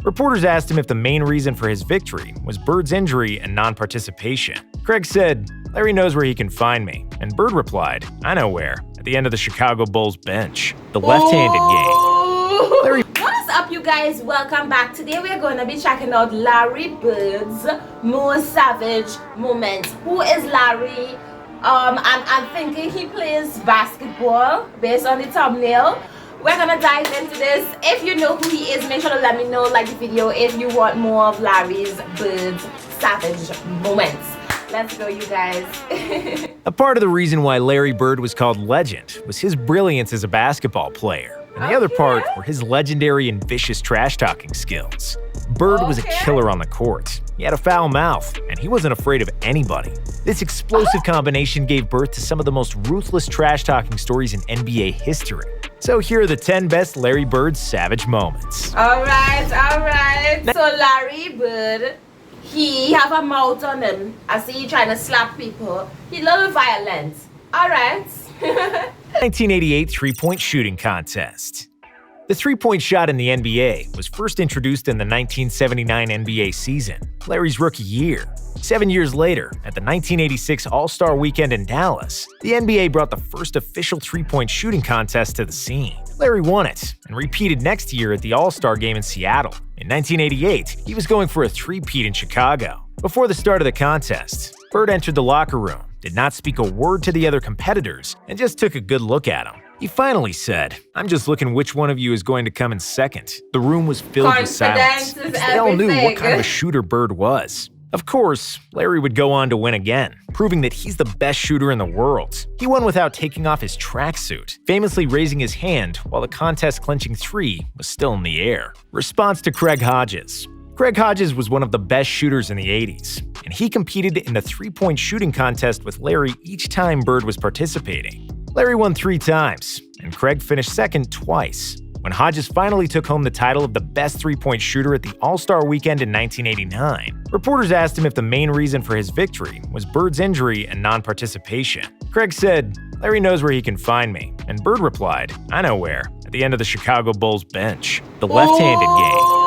Reporters asked him if the main reason for his victory was Bird's injury and non-participation. Craig said, "Larry knows where he can find me," and Bird replied, "I know where, at the end of the Chicago Bulls bench, the left-handed game." Larry What's up, you guys? Welcome back. Today we're going to be checking out Larry Bird's most savage moments. Who is Larry? I'm thinking he plays basketball based on the thumbnail. We're gonna dive into this. If you know who he is, make sure to let me know, like the video if you want more of Larry's Bird's savage moments. Let's go, you guys. A part of the reason why Larry Bird was called Legend was his brilliance as a basketball player, and the other part were his legendary and vicious trash-talking skills. Bird was a killer on the court. He had a foul mouth, and he wasn't afraid of anybody. This explosive combination gave birth to some of the most ruthless trash-talking stories in NBA history. So here are the 10 best Larry Bird savage moments. Alright. So Larry Bird, he have a mouth on him. I see you trying to slap people. He a little violent. Alright. 1988 three-point shooting contest. The three-point shot in the NBA was first introduced in the 1979 NBA season, Larry's rookie year. 7 years later, at the 1986 All-Star Weekend in Dallas, the NBA brought the first official three-point shooting contest to the scene. Larry won it, and repeated next year at the All-Star Game in Seattle. In 1988, he was going for a three-peat in Chicago. Before the start of the contest, Bird entered the locker room, did not speak a word to the other competitors, and just took a good look at them. He finally said, "I'm just looking which one of you is going to come in second." The room was filled with silence, because they all knew what kind of a shooter Bird was. Of course, Larry would go on to win again, proving that he's the best shooter in the world. He won without taking off his tracksuit, famously raising his hand while the contest-clinching three was still in the air. Response to Craig Hodges. Craig Hodges was one of the best shooters in the 80s, and he competed in the three-point shooting contest with Larry each time Bird was participating. Larry won 3 times, and Craig finished second twice. When Hodges finally took home the title of the best three-point shooter at the All-Star Weekend in 1989, reporters asked him if the main reason for his victory was Bird's injury and non-participation. Craig said, "Larry knows where he can find me," and Bird replied, "I know where, at the end of the Chicago Bulls bench, the left-handed game."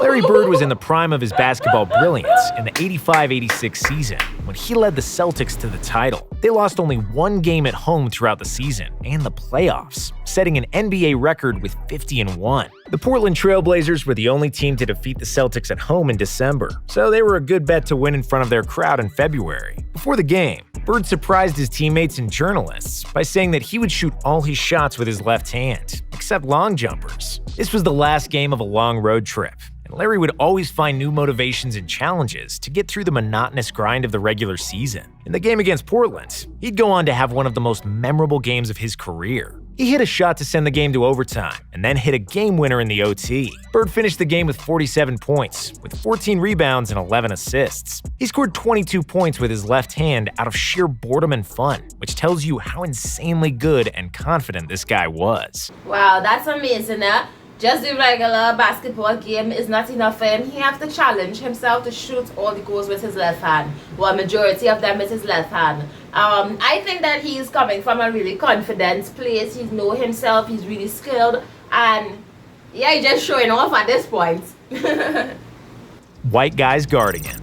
Larry Bird was in the prime of his basketball brilliance in the 85-86 season when he led the Celtics to the title. They lost only 1 game at home throughout the season and the playoffs, setting an NBA record with 50-1. The Portland Trail Blazers were the only team to defeat the Celtics at home in December, so they were a good bet to win in front of their crowd in February. Before the game, Bird surprised his teammates and journalists by saying that he would shoot all his shots with his left hand, except long jumpers. This was the last game of a long road trip, and Larry would always find new motivations and challenges to get through the monotonous grind of the regular season. In the game against Portland, he'd go on to have one of the most memorable games of his career. He hit a shot to send the game to overtime, and then hit a game winner in the OT. Bird finished the game with 47 points, with 14 rebounds and 11 assists. He scored 22 points with his left hand out of sheer boredom and fun, which tells you how insanely good and confident this guy was. Wow, that's amazing, eh? Just the regular basketball game is not enough for him. He has to challenge himself to shoot all the goals with his left hand. Well, majority of them with his left hand. I think that he's coming from a really confident place. He knows himself. He's really skilled. And yeah, he's just showing off at this point. White guys guarding him.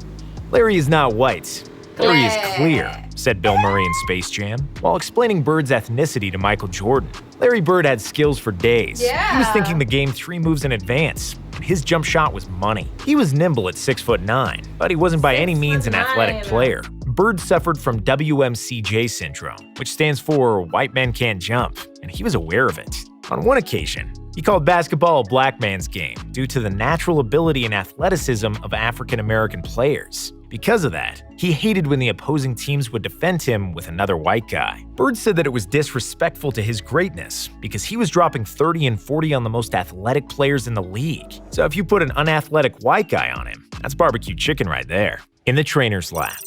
Larry is not white. Larry is clear, said Bill Murray in Space Jam, while explaining Bird's ethnicity to Michael Jordan. Larry Bird had skills for days. He was thinking the game 3 moves in advance, and his jump shot was money. He was nimble at 6'9", but he wasn't by any means an athletic player. Bird suffered from WMCJ syndrome, which stands for White Men Can't Jump, and he was aware of it. On one occasion, he called basketball a black man's game due to the natural ability and athleticism of African-American players. Because of that, he hated when the opposing teams would defend him with another white guy. Bird said that it was disrespectful to his greatness because he was dropping 30 and 40 on the most athletic players in the league. So if you put an unathletic white guy on him, that's barbecue chicken right there. In the trainer's lab.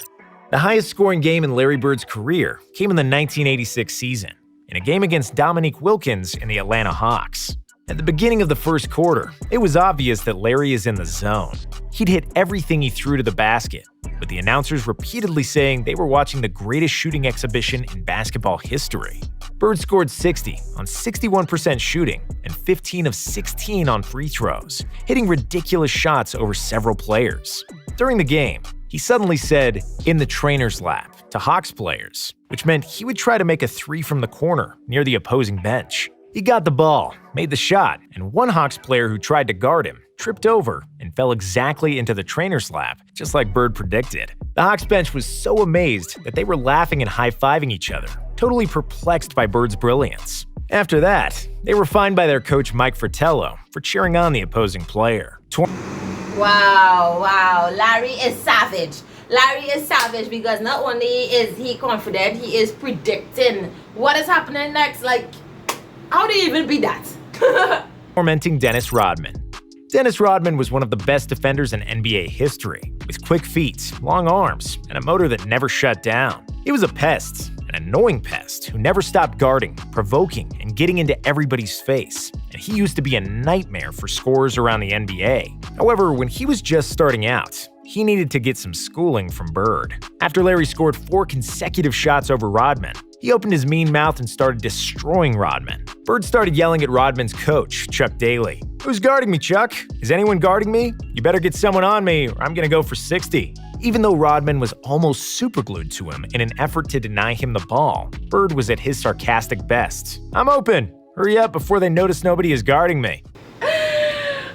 The highest scoring game in Larry Bird's career came in the 1986 season, in a game against Dominique Wilkins and the Atlanta Hawks. At the beginning of the first quarter, it was obvious that Larry is in the zone. He'd hit everything he threw to the basket, with the announcers repeatedly saying they were watching the greatest shooting exhibition in basketball history. Bird scored 60 on 61% shooting and 15 of 16 on free throws, hitting ridiculous shots over several players. During the game, he suddenly said, "in the trainer's lap," to Hawks players, which meant he would try to make a three from the corner near the opposing bench. He got the ball, made the shot, and one Hawks player who tried to guard him tripped over and fell exactly into the trainer's lap, just like Bird predicted. The Hawks bench was so amazed that they were laughing and high-fiving each other, totally perplexed by Bird's brilliance. After that, they were fined by their coach Mike Fratello for cheering on the opposing player. Wow, Larry is savage. Larry is savage because not only is he confident, he is predicting what is happening next. Like, how do you even be that? Tormenting Dennis Rodman. Dennis Rodman was one of the best defenders in NBA history, with quick feet, long arms, and a motor that never shut down. He was a pest, an annoying pest who never stopped guarding, provoking, and getting into everybody's face, and he used to be a nightmare for scorers around the NBA. However, when he was just starting out, he needed to get some schooling from Bird. After Larry scored 4 consecutive shots over Rodman, he opened his mean mouth and started destroying Rodman. Bird started yelling at Rodman's coach, Chuck Daly. "Who's guarding me, Chuck? Is anyone guarding me? You better get someone on me or I'm gonna go for 60. Even though Rodman was almost superglued to him in an effort to deny him the ball, Bird was at his sarcastic best. "I'm open. Hurry up before they notice nobody is guarding me."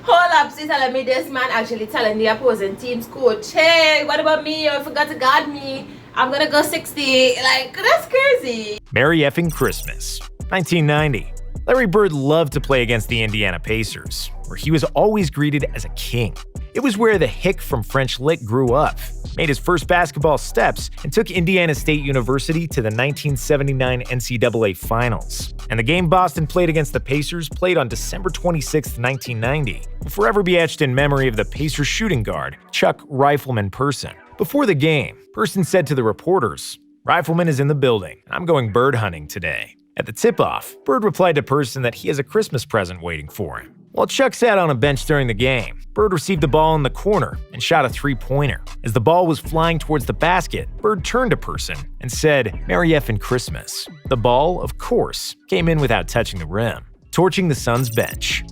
Hold up, she's telling me this man actually telling the opposing team's coach, "Hey, what about me? You forgot to guard me. I'm gonna go 60. Like, that's crazy. Merry effing Christmas. 1990. Larry Bird loved to play against the Indiana Pacers, where he was always greeted as a king. It was where the hick from French Lick grew up, made his first basketball steps, and took Indiana State University to the 1979 NCAA Finals. And the game Boston played against the Pacers played on December 26, 1990, will forever be etched in memory of the Pacers shooting guard, Chuck Rifleman Person. Before the game, Person said to the reporters, "Rifleman is in the building. I'm going bird hunting today." At the tip-off, Bird replied to Person that he has a Christmas present waiting for him. While Chuck sat on a bench during the game, Bird received the ball in the corner and shot a three-pointer. As the ball was flying towards the basket, Bird turned to Person and said, "Merry effing Christmas." The ball, of course, came in without touching the rim, torching the Suns' bench.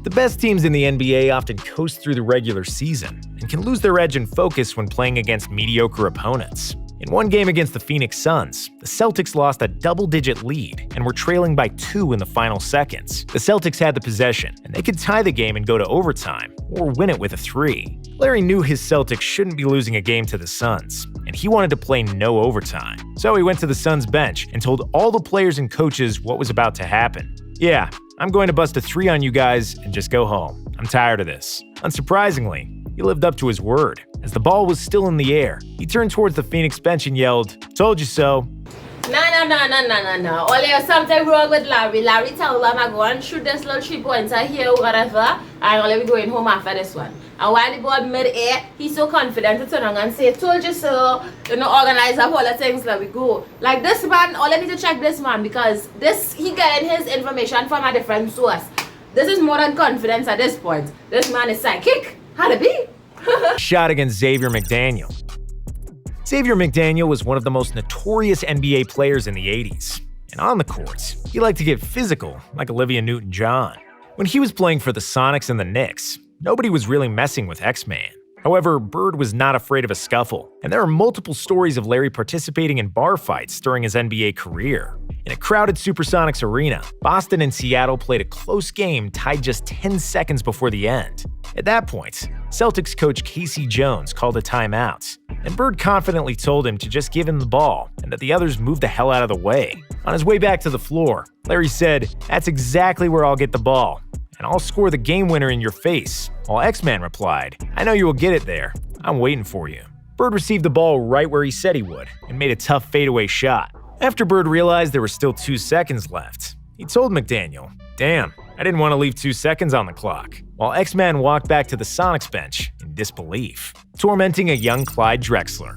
The best teams in the NBA often coast through the regular season and can lose their edge and focus when playing against mediocre opponents. In one game against the Phoenix Suns, the Celtics lost a double-digit lead and were trailing by 2 in the final seconds. The Celtics had the possession, and they could tie the game and go to overtime, or win it with a 3. Larry knew his Celtics shouldn't be losing a game to the Suns, and he wanted to play no overtime. So he went to the Suns bench and told all the players and coaches what was about to happen. "Yeah, I'm going to bust a 3 on you guys and just go home. I'm tired of this." Unsurprisingly, he lived up to his word. As the ball was still in the air, he turned towards the Phoenix bench and yelled, "Told you so." No. Only there's something wrong with Larry. Larry tell them I go and shoot this little 3-pointer here, whatever, and only be going home after this one. And while the ball mid-air, he's so confident to turn around and say, "Told you so," organize up all the things that we go. Like this man, all I need to check this man because he getting his information from a different source. This is more than confidence at this point. This man is psychic. How to be? Shot against Xavier McDaniel. Xavier McDaniel was one of the most notorious NBA players in the 80s. And on the court, he liked to get physical, like Olivia Newton-John. When he was playing for the Sonics and the Knicks, nobody was really messing with X-Man. However, Bird was not afraid of a scuffle, and there are multiple stories of Larry participating in bar fights during his NBA career. In a crowded Supersonics arena, Boston and Seattle played a close game tied just 10 seconds before the end. At that point, Celtics coach Casey Jones called a timeout, and Bird confidently told him to just give him the ball and that the others move the hell out of the way. On his way back to the floor, Larry said, "That's exactly where I'll get the ball, and I'll score the game winner in your face," while X-Man replied, "I know you will get it there. I'm waiting for you." Bird received the ball right where he said he would and made a tough fadeaway shot. After Bird realized there were still 2 seconds left, he told McDaniel, "Damn, I didn't want to leave 2 seconds on the clock," while X-Man walked back to the Sonics bench in disbelief, tormenting a young Clyde Drexler.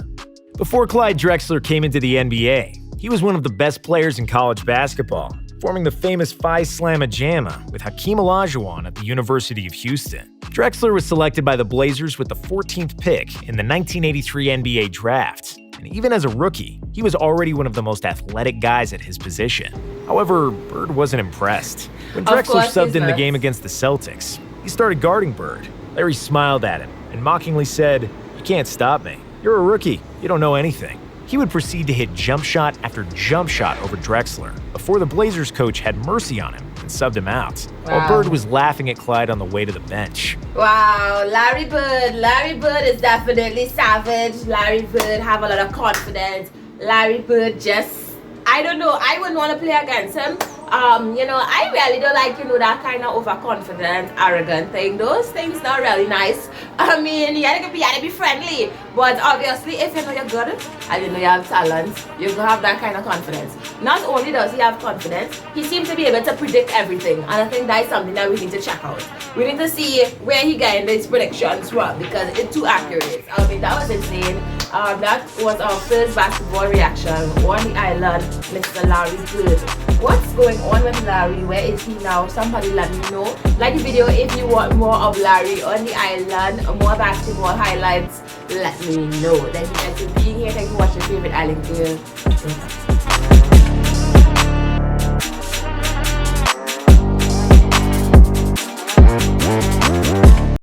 Before Clyde Drexler came into the NBA, he was one of the best players in college basketball. forming the famous Phi Slamma Jamma with Hakeem Olajuwon at the University of Houston. Drexler was selected by the Blazers with the 14th pick in the 1983 NBA Draft. And even as a rookie, he was already one of the most athletic guys at his position. However, Bird wasn't impressed. When Drexler subbed in the game against the Celtics, he started guarding Bird. Larry smiled at him and mockingly said, "You can't stop me. You're a rookie. You don't know anything." He would proceed to hit jump shot after jump shot over Drexler before the Blazers coach had mercy on him and subbed him out, while Bird was laughing at Clyde on the way to the bench. Wow, Larry Bird. Larry Bird is definitely savage. Larry Bird have a lot of confidence. Larry Bird I don't know, I wouldn't want to play against him. I really don't like, that kind of overconfident, arrogant thing. Those things not really nice. I mean, you gotta be friendly. But obviously, if you know you're good and you know you have talent, you're gonna have that kind of confidence. Not only does he have confidence, he seems to be able to predict everything. And I think that is something that we need to check out. We need to see where he getting these predictions from, because it's too accurate. I mean, that was insane. That was our first basketball reaction on the island, Mr. Larry Bird. What's going on with Larry? Where is he now? Somebody let me know. Like the video if you want more of Larry on the island, more basketball highlights. Let me know. Thank you guys for being here. Thank you for watching your favorite island girl.